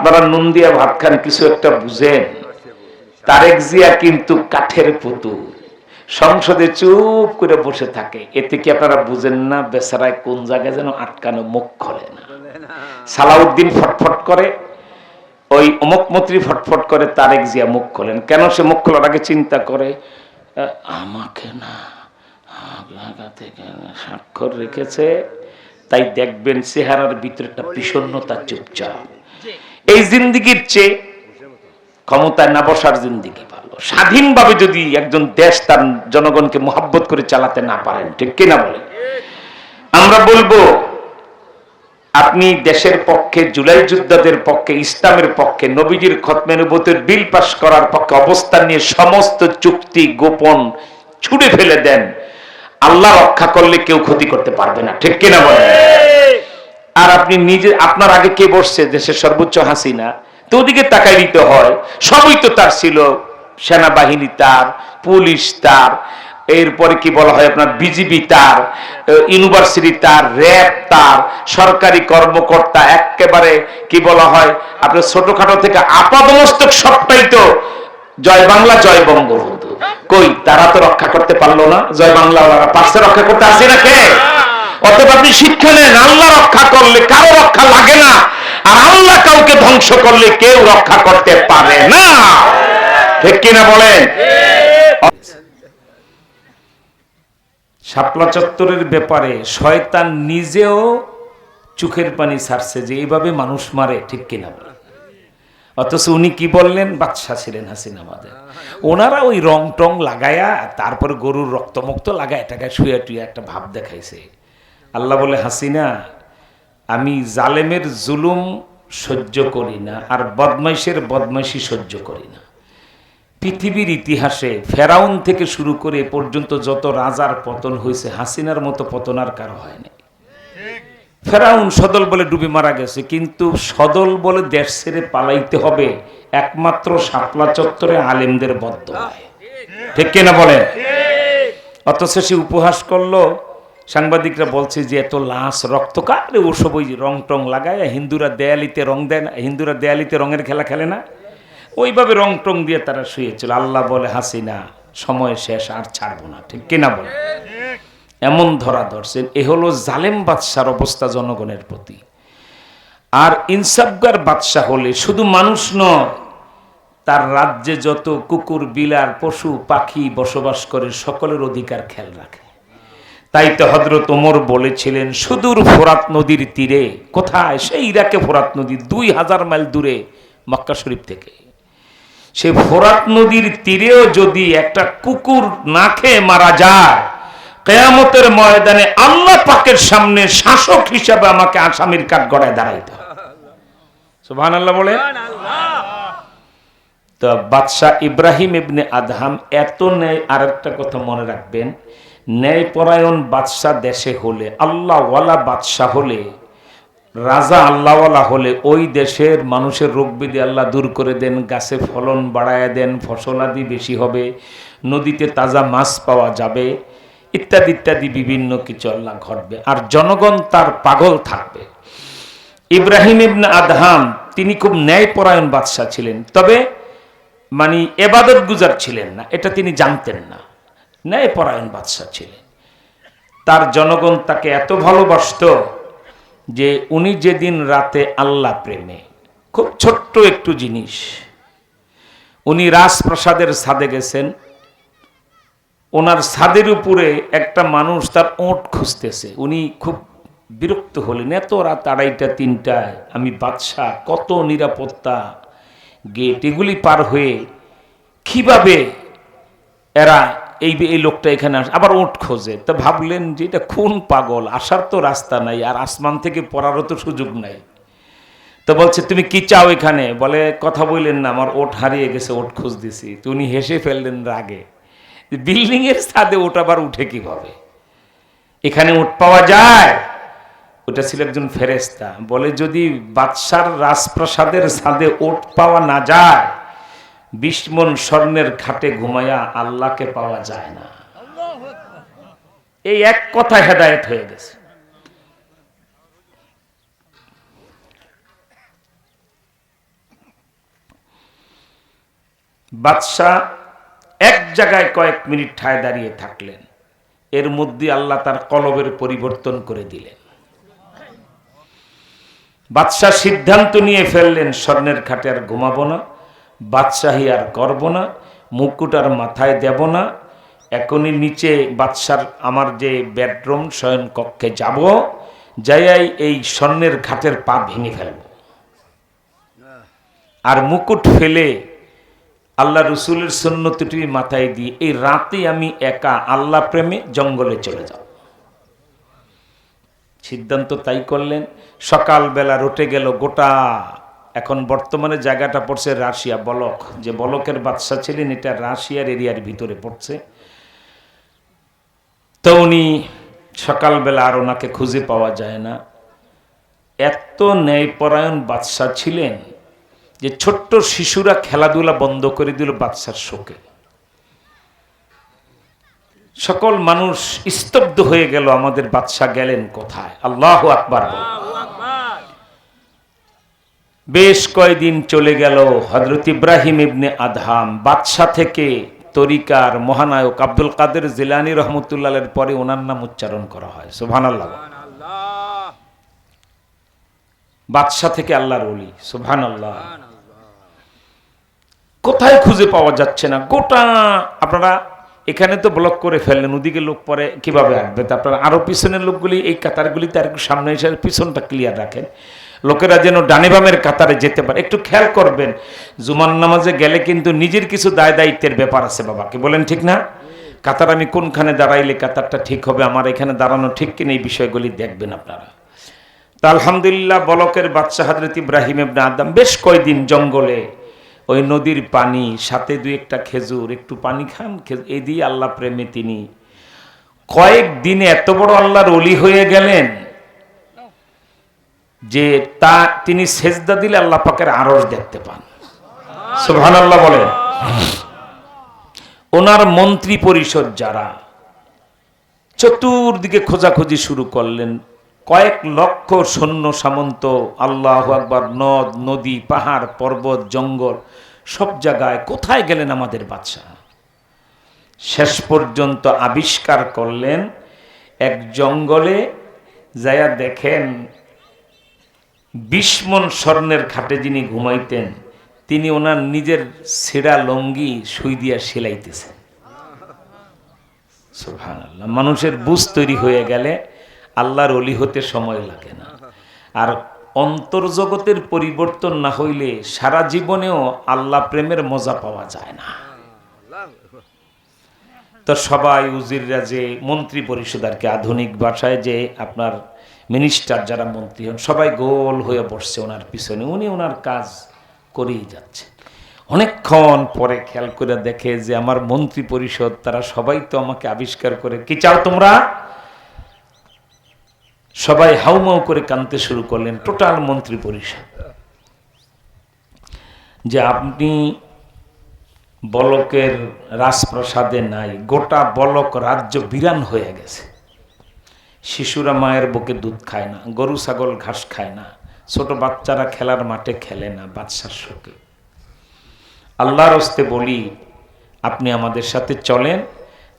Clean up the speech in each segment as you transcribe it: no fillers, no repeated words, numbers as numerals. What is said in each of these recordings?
আপনারা নুন দিয়া ভাত খান, কিছু একটা বুঝেন? তারেক জিয়া কিন্তু কাঠের পুতুল, সংসদে চুপ করে বসে থাকে। এতে কি আপনারা বুঝেন না বেচারায় কোন জায়গায় যেন আটকানো, মুখ খোলে না। সালাউদ্দিন ফটফট করে, ওই অমুক মন্ত্রী ফটফট করে, তারেক জিয়া মুখ খোলেন। কেন সে মুখ খোলার আগে চিন্তা করে, আমাকে না স্বাক্ষর রেখেছে, তাই দেখবেন চেহারার ভিতরে একটা বিষণ্ণতা, চুপচাপ। এই জিন্দিগির চেয়ে ক্ষমতায় না বসার জিন্দিগি ভালো। স্বাধীনভাবে যদি একজন দেশ তার জনগণকে মোহাব্বত করে চালাতে না পারেন, ঠিক কিনা বলে? আমরা বলবো আপনি দেশের পক্ষে, জুলাই যোদ্ধাদের পক্ষে, ইসলামের পক্ষে, নবীজির খতমে নবুয়তের বিল পাস করার পক্ষে অবস্থান নিয়ে সমস্ত চুক্তি গোপন ছুড়ে ফেলে দেন। আল্লাহ রক্ষা করলে কেউ ক্ষতি করতে পারবে না, ঠিক কিনা বলেন? আর আপনি নিজে, আপনার আগে কে বসছে? দেশের সর্বোচ্চ হাসিনা। তো ওদিকে তাকাই দিতে হয়, সবই তো তার ছিল। সেনাবাহিনী তার, পুলিশ তার, এরপরে কি বলা হয় আপনার বিজিবি তার, ইউনিভার্সিটি তার, র্যাব তার, সরকারি কর্মকর্তা, একেবারে কি বলা হয় আপনার ছোটখাটো থেকে আপাদমস্তক সবটাই তো জয় বাংলা, জয় বঙ্গবন্ধু। কই তারা তো রক্ষা করতে পারলো না, জয় বাংলা ওরা পারছে রক্ষা করতে, আসে না কে? অতএব আপনি শিক্ষা নেন, আল্লাহ রক্ষা করলে কারো রক্ষা লাগে না, আর আল্লাহ কাউকে ধ্বংস করলে কেউ রক্ষা করতে পারে না, ঠিক কিনা বলেন? শাপলা চত্বরের ব্যাপারে শয়তান নিজেও চোখের পানি ছাড়ছে যে এইভাবে মানুষ মারে, ঠিক কিনা বলেন? অথচ উনি কি বললেন? বাদশা ছিলেন হাসিনা আমাদের। ওনারা ওই রং টং লাগায়া, তারপরে গরুর রক্তমুক্ত লাগায় এটাকে শুয়ে টুয়ে একটা ভাব দেখাইছে। আল্লাহ বলে, হাসিনা, আমি জালেমের জুলুম সহ্য করি না, আর বদমাইশের বদমাইশি সহ্য করি না। পৃথিবীর ইতিহাসে ফেরাউন থেকে শুরু করে এ পর্যন্ত যত রাজার পতন হয়েছে, হাসিনার মতো পতন আর কারো হয়নি। ফেরাউন সদল বলে ডুবে মারা গেছে, কিন্তু সদল বলে দেশ ছেড়ে পালাইতে হবে একমাত্র শাপলা চত্বরে আলেমদের বদদোয়ায়, ঠিক কিনা বলেন? অথচ সে উপহাস করলো। সাংবাদিকরা বলছে যে এত লাশ রক্ত কাটলে ওসব ওই রং টং লাগায়, হিন্দুরা দেয়ালিতে রং দেয় না, হিন্দুরা দেয়ালিতে রঙের খেলা খেলে না, ওইভাবে রং টং দিয়ে তারা শুয়েছিল। আল্লাহ বলে, হাসিনা, সময় শেষ, আর ছাড়বো না, ঠিক কিনা বলে? এমন ধরা ধরছেন। এ হলো জালেম বাদশার অবস্থা জনগণের প্রতি। আর ইনসাফগার বাদশা হলে শুধু মানুষ নয়, তার রাজ্যে যত কুকুর, বিলার, পশু পাখি বসবাস করে সকলের অধিকার খেয়াল রাখে। তাই তো হযরত ওমর বলেছিলেন, সুদূর ফোরাত নদীর তীরে, কোথায়? সেই ইরাকে ফোরাত নদী, 2000 মাইল দূরে মক্কা শরীফ থেকে। সে ফোরাত নদীর তীরেও যদি একটা কুকুর না খেয়ে মারা যায়, কিয়ামতের ময়দানে আল্লাহ পাকের সামনে শাসক হিসাবে আমাকে আসামির কাঠ গড়ায় দাঁড়াইতে হবে। সুবহানাল্লাহ বলে। তো বাদশাহ ইব্রাহিম ইবনে আদহাম এত ন্যায়। আর একটা কথা মনে রাখবেন, ন্যায়পরায়ণ বাদশাহ দেশে হলে, আল্লাহওয়ালা বাদশাহ হলে, রাজা আল্লাহওয়ালা হলে, ওই দেশের মানুষের রোগ ব্যাধি আল্লাহ দূর করে দেন, গাছে ফলন বাড়ায় দেন, ফসলাদি বেশি হবে, নদীতে তাজা মাছ পাওয়া যাবে, ইত্যাদি ইত্যাদি বিভিন্ন কিছু আল্লাহ ঘটবে, আর জনগণ তার পাগল থাকবে। ইব্রাহিম ইবনে আদহাম তিনি খুব ন্যায়পরায়ণ বাদশাহ ছিলেন, তবে মানে এবাদত গুজার ছিলেন না, এটা তিনি জানতেন না। ন্যায়পরায়ণ বাদশাহ ছিলেন। তার জনগণ তাকে এত ভালোবাসত যে উনি যেদিন রাতে আল্লাহ প্রেমে, খুব ছোট্ট একটু জিনিস, উনি রাজপ্রাসাদের ছাদে গেছেন, ওনার ছাদের উপরে একটা মানুষ তার ওঁট খুঁজতেছে। উনি খুব বিরক্ত হলেন, এত রাত 2:30 3টায় আমি বাদশাহ, কত নিরাপত্তা, গেট, এগুলি পার হয়ে কিভাবে এরা এই লোকটা এখানে আবার ওঁট খোঁজে? তা ভাবলেন যে এটা কোন পাগল, আসার তো রাস্তা নাই, আর আসমান থেকে পড়ারও তো সুযোগ নাই। তো বলছে, তুমি কি চাও এখানে? বলে, কথা বললেন না, আমার ওট হারিয়ে গেছে, ওট খুঁজ দিছি। তো উনি হেসে ফেললেন রাগে, বিল্ডিং এর ছাদে ওট আবার উঠে কিভাবে? এখানে ওট পাওয়া যায়? ওটা ছিল একজন ফেরেশতা। বলে, যদি বাদশার রাজপ্রাসাদের ছাদে ওট পাওয়া না যায়, 20 মণ স্বর্ণের খাটে ঘুমায়া আল্লাহকে পাওয়া যায় না। এই এক কথা হেদায়েত হয়ে গেছে। বাদশাহ এক জায়গায় কয়েক মিনিট ঠায় দাঁড়িয়ে থাকলেন, এর মধ্যে আল্লাহ তার কলবের পরিবর্তন করে দিলেন। বাদশাহ সিদ্ধান্ত নিয়ে ফেললেন, স্বর্ণের খাটে আর ঘুমাবো না, বাদশাহী আর করব না, মুকুট আর মাথায় দেব না, এখনই নিচে বাদশার আমার যে বেডরুম শয়ন কক্ষে যাব, যাইয়াই এই স্বর্ণের খাটের পা ভেঙে ফেলব, আর মুকুট ফেলে আল্লাহ রসুলের সুন্নতটি মাথায় দিয়ে এই রাতে আমি একা আল্লাহ প্রেমে জঙ্গলে চলে যাব। সিদ্ধান্ত তাই করলেন। সকালবেলা রটে গেল গোটা, এখন বর্তমানে জায়গাটা পড়ছে রাশিয়া, বলক, যে বলকের বাদশা ছিলেন এটা রাশিয়ার এরিয়ার ভিতরে পড়ছে। তো উনি সকালবেলা আর ওনাকে খুঁজে পাওয়া যায় না। এত ন্যায়পরায়ণ বাদশা ছিলেন যে ছোট্ট শিশুরা খেলাধুলা বন্ধ করে দিল বাদশার শোকে। সকল মানুষ স্তব্ধ হয়ে গেল, আমাদের বাদশা গেলেন কোথায়? আল্লাহু আকবার। বেশ কয়েকদিন চলে গেল। হযরত ইব্রাহিম ইবনে আদহাম বাদশা থেকে তরিকার মহানায়ক আব্দুল কাদের জিলানী রহমতুল্লাহের পরে ওনার নাম উচ্চারণ করা হয়, সুবহানাল্লাহ। বাদশা থেকে আল্লাহর ওলি, সুবহানাল্লাহ। কোথায় খুঁজে পাওয়া যাচ্ছে না। গোটা আপনারা এখানে তো ব্লক করে ফেললেন, ওদিকে লোক পরে কিভাবে আসবে? আপনারা আরো পিছনের লোকগুলি এই কাতারগুলিতে আর একটু সামনে এসে পিছনটা ক্লিয়ার রাখেন, লোকেরা যেন ডানে বামের কাতারে যেতে পারে। একটু খেয়াল করবেন, জুমার নামাজে গেলে কিন্তু নিজের কিছু দায় দায়িত্বের ব্যাপার আছে বাবা, কি বলেন ঠিক না? কাতার আমি কোনখানে দাঁড়াইলে কাতারটা ঠিক হবে, আমার এখানে দাঁড়ানো ঠিক কিনা, এই বিষয়গুলি দেখবেন আপনারা। তা আলহামদুলিল্লাহ, বলকের বাদশা হযরত ইব্রাহিম ইবনে আদম বেশ কয়দিন জঙ্গলে, ওই নদীর পানি সাথে দুই একটা খেজুর, একটু পানি খান, এই দিয়ে আল্লাহ প্রেমে তিনি কয়েকদিনে এত বড় আল্লাহর ওলি হয়ে গেলেন যে তিনি সেজদা দিলে আল্লাহ পাকের আরশ দেখতে পান, সুবহানাল্লাহ বলেন। ওনার মন্ত্রী পরিষদ যারা চতুর্দিকে খোঁজাখুঁজি শুরু করলেন, কয়েক লক্ষ সৈন্য সামন্ত, আল্লাহু আকবার, নদ নদী পাহাড় পর্বত জঙ্গল সব জায়গায় কোথায় গেলেন আমাদের বাদশা? শেষ পর্যন্ত আবিষ্কার করলেন এক জঙ্গলে যায়া দেখেন 20 মণ স্বর্ণের খাটে যিনি ঘুমাইতেন তিনি ওনার নিজের ছেঁড়া লঙ্গি সুই দিয়া সেলাইতেছেন, সুবহানাল্লাহ। মানুষের বুঝ তৈরি হয়ে গেলে আল্লাহর ওলি হতে সময় লাগে না। আর অন্তর্জগতের পরিবর্তন না হইলে সারা জীবনেও আল্লাহ প্রেমের মজা পাওয়া যায় না। তো সবাই উজিররা, যে মন্ত্রী পরিষদ আর কি, আধুনিক ভাষায় যে আপনার মিনিস্টার যারা মন্ত্রী হন, সবাই গোল হয়ে বসছে ওনার পিছনে, উনি ওনার কাজ করেই যাচ্ছে। অনেকক্ষণ পরে খেয়াল করে দেখে যে আমার মন্ত্রী পরিষদ তারা সবাই তো আমাকে আবিষ্কার করে, কি চাও তোমরা? সবাই হাউমাউ করে কাঁদতে শুরু করলেন, টোটাল মন্ত্রী পরিষদ, যে আপনি বলকের রাজপ্রাসাদে নাই, গোটা বলক রাজ্য বিরান হয়ে গেছে। শিশুরা মায়ের বুকে দুধ খায় না, গরু ছাগল ঘাস খায় না, ছোট বাচ্চারা খেলার মাঠে খেলে না বাদশার শোকে। আল্লাহর হস্তে বলি, আপনি আমাদের সাথে চলেন,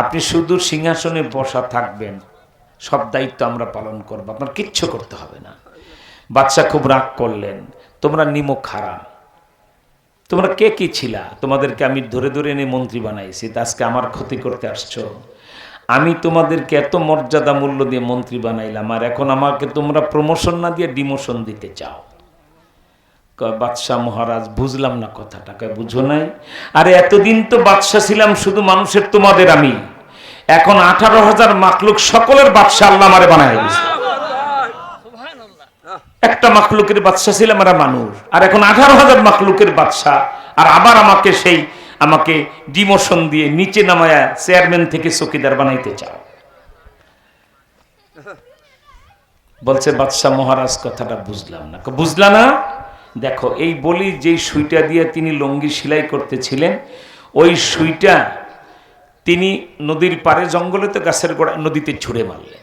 আপনি শুধু সিংহাসনে বসা থাকবেন, সব দায়িত্ব আমরা পালন করবো, আপনার কিচ্ছু করতে হবে না। বাদশা খুব রাগ করলেন, তোমরা নিমক হারাম, তোমরা কে কি ছিলা? তোমাদেরকে আমি ধরে ধরে এনে মন্ত্রী বানাইছি, আজকে আমার ক্ষতি করতে আসছো। আমি তোমাদেরকে এত মর্যাদা মূল্য দিয়ে মন্ত্রী বানাইলাম, আর এখন আমাকে তোমরা প্রমোশন না দিয়ে ডিমোশন দিতে চাও। বাদশাহ মহারাজ, বুঝলাম না কথাটা। বুঝো নাই? আরে এতদিন তো বাদশাহ ছিলাম শুধু মানুষের, তোমাদের আমি, এখন 18,000 মাখলুক সকলের বাদশাহ আল্লাহ আমারে বানায় দিয়েছে। একটা মাখলুকের বাদশাহ ছিলাম আমরা মানুষ, আর এখন 18,000 মাখলুকের বাদশাহ, আর আবার আমাকে ডিমোশন দিয়ে নিচে নামায়া চেয়ারম্যান থেকে চৌকিদার বানাইতে চাও। বলছে বাদশাহ মহারাজ, কথাটা বুঝলাম না। বুঝলা না? দেখো, এই বলি যেই সুইটা দিয়ে তিনি লঙ্গি সেলাই করতেছিলেন, ওই সুইটা তিনি নদীর পারে জঙ্গলে তো গাছের গোড়া নদীতে ছুঁড়ে মারলেন।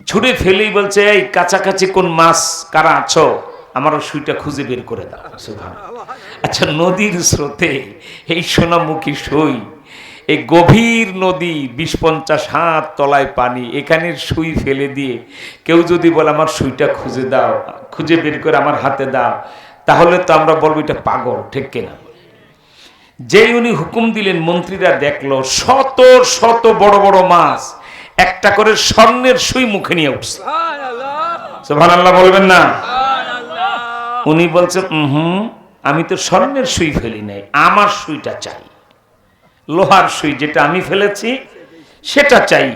ছুঁড়ে ফেলেই বলছে, এই কাছাকাছি কোন মাছ কারা আছো আমারও সুইটা খুঁজে বের করে দাও। সুবহানাল্লাহ। আচ্ছা, নদীর স্রোতে এই সোনামুখী সুই, এই গভীর নদী, 20-50 হাত তলায় পানি, এখানের সুই ফেলে দিয়ে কেউ যদি বলে আমার সুইটা খুঁজে দাও, খুঁজে বের করে আমার হাতে দাও, তাহলে তো আমরা বলবো এটা পাগল, ঠিক কিনা? যেই উনি হুকুম দিলেন, মন্ত্রীরা দেখলো শত শত বড় বড় মাছ একটা করে স্বর্ণের সুই মুখে নিয়ে উঠছে। সুবহানাল্লাহ বলবেন না? উনি বলছে আমি তো স্বর্ণের সুই ফেলি নাই, আমার সুইটা চাই, লোহার সুই যেটা আমি ফেলেছি সেটা চাই।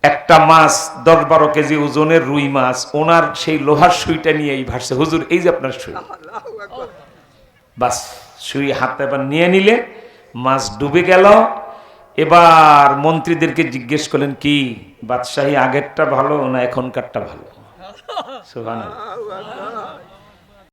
একটা মাছ 10-12 কেজি ওজনের রুই মাছ, ওনার সেই লোহার সুইটা নিয়ে এই ভাসছে, হুজুর এই যে আপনার সুই। বাস, সুই হাতে এবার নিয়ে নিলে মাছ ডুবে গেল। এবার মন্ত্রীদেরকে জিজ্ঞেস করলেন, কি বাদশাহী আগেরটা ভালো না এখনকারটা ভালো? সুবহানাল্লাহ।